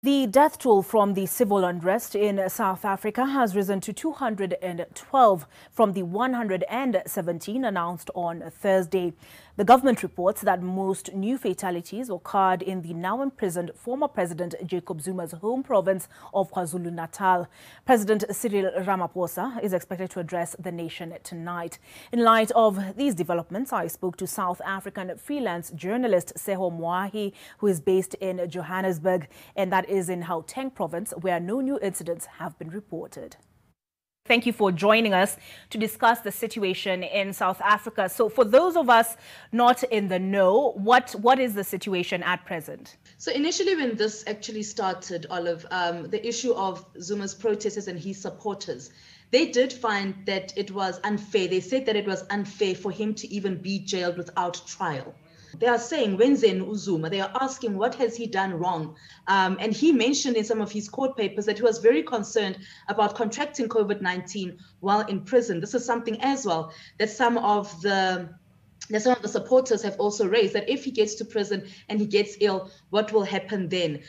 The death toll from the civil unrest in South Africa has risen to 212 from the 117 announced on Thursday. The government reports that most new fatalities occurred in the now imprisoned former President Jacob Zuma's home province of KwaZulu-Natal. President Cyril Ramaphosa is expected to address the nation tonight. In light of these developments, I spoke to South African freelance journalist Seho Moahi, who is based in Johannesburg, and that is in Gauteng province, where no new incidents have been reported. Thank you for joining us to discuss the situation in South Africa. So for those of us not in the know, what is the situation at present? So initially when this actually started, Olive, the issue of Zuma's protesters and his supporters, they did find that it was unfair. They said that it was unfair for him to even be jailed without trial. They are saying, Wenzeni uZuma, they are asking what has he done wrong? And he mentioned in some of his court papers that he was very concerned about contracting COVID-19 while in prison. This is something as well that some of the supporters have also raised, that if he gets to prison and he gets ill, what will happen then?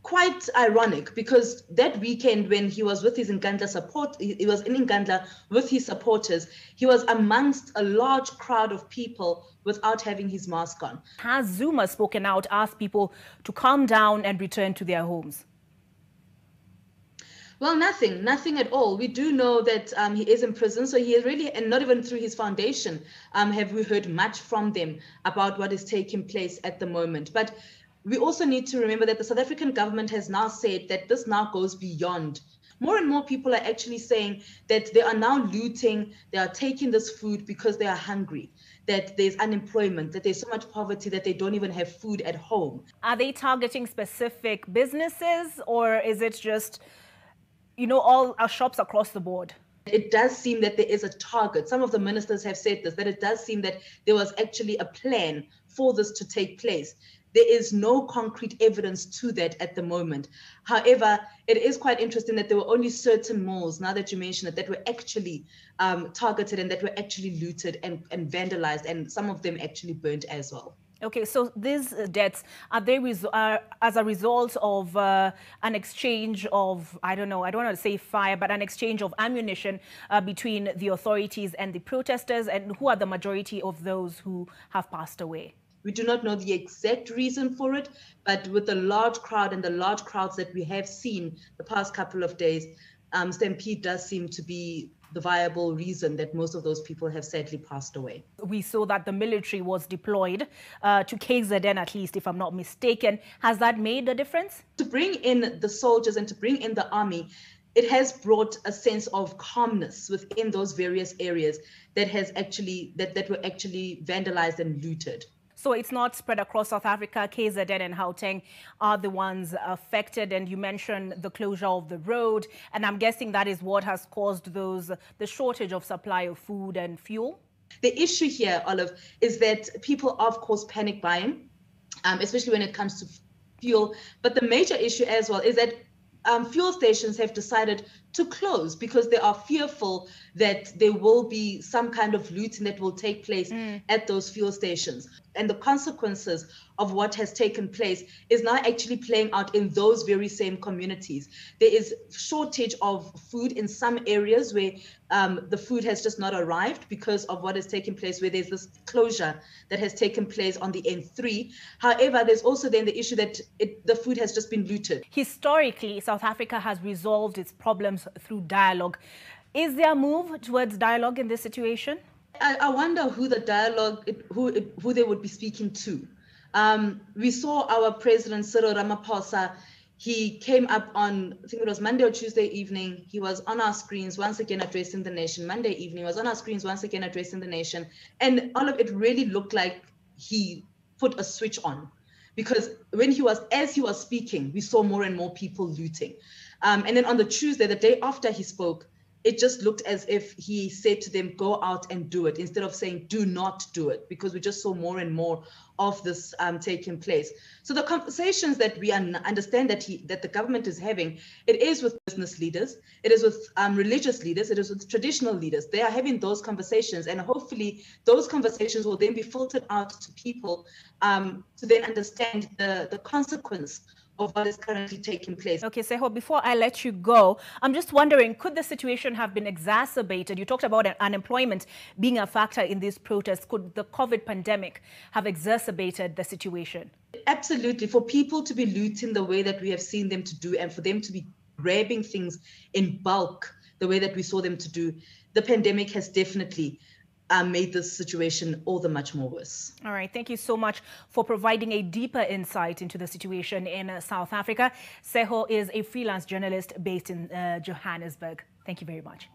Quite ironic, because that weekend when he was with his Nkandla support, he was in Nkandla with his supporters, he was amongst a large crowd of people without having his mask on. Has Zuma spoken out, asked people to calm down and return to their homes? Well, nothing at all. We do know that he is in prison, so he really, and not even through his foundation, have we heard much from them about what is taking place at the moment. But we also need to remember that the South African government has now said that this now goes beyond. More and more people are actually saying that they are now looting, they are taking this food because they are hungry, that there's unemployment, that there's so much poverty that they don't even have food at home. Are they targeting specific businesses, or is it just, all our shops across the board? It does seem that there is a target. Some of the ministers have said this, that it does seem that there was actually a plan for this to take place. There is no concrete evidence to that at the moment. However, it is quite interesting that there were only certain malls, now that you mention it, that were actually targeted and that were actually looted and vandalized, and some of them actually burnt as well. Okay, so these deaths, are they as a result of an exchange of, I don't want to say fire, but an exchange of ammunition between the authorities and the protesters? And who are the majority of those who have passed away? We do not know the exact reason for it, but with the large crowd and the large crowds that we have seen the past couple of days, stampede does seem to be the viable reason that most of those people have sadly passed away. We saw that the military was deployed to KZN, at least, if I'm not mistaken. Has that made a difference? To bring in the soldiers and to bring in the army, it has brought a sense of calmness within those various areas that were actually vandalized and looted. So it's not spread across South Africa. KZN and Gauteng are the ones affected. And you mentioned the closure of the road. And I'm guessing that is what has caused the shortage of supply of food and fuel. The issue here, Olive, is that people are, of course, panic buying, especially when it comes to fuel. But the major issue as well is that fuel stations have decided to close because they are fearful that there will be some kind of looting that will take place at those fuel stations. And the consequences of what has taken place is now actually playing out in those very same communities. There is shortage of food in some areas where the food has just not arrived because of what has taken place, where there's this closure that has taken place on the N3. However, there's also then the issue that the food has just been looted. Historically, South Africa has resolved its problems through dialogue. Is there a move towards dialogue in this situation? I wonder who the dialogue, who they would be speaking to. We saw our president, Cyril Ramaphosa. He came up on, I think it was Monday or Tuesday evening. He was on our screens once again addressing the nation. Monday evening, he was on our screens once again addressing the nation. And all of it really looked like he put a switch on. Because as he was speaking, we saw more and more people looting. And then on the Tuesday, the day after he spoke, it just looked as if he said to them, go out and do it, instead of saying, do not do it, because we just saw more and more of this taking place. So the conversations that we understand that the government is having, it is with business leaders, it is with religious leaders, it is with traditional leaders. They are having those conversations, and hopefully those conversations will then be filtered out to people to then understand the consequence of what is currently taking place. Okay, Seho, before I let you go, I'm just wondering, could the situation have been exacerbated? You talked about unemployment being a factor in these protests. Could the COVID pandemic have exacerbated the situation? Absolutely. For people to be looting the way that we have seen them to do, and for them to be grabbing things in bulk the way that we saw them to do, the pandemic has definitely made this situation all the much more worse. All right. Thank you so much for providing a deeper insight into the situation in South Africa. Seho is a freelance journalist based in Johannesburg. Thank you very much.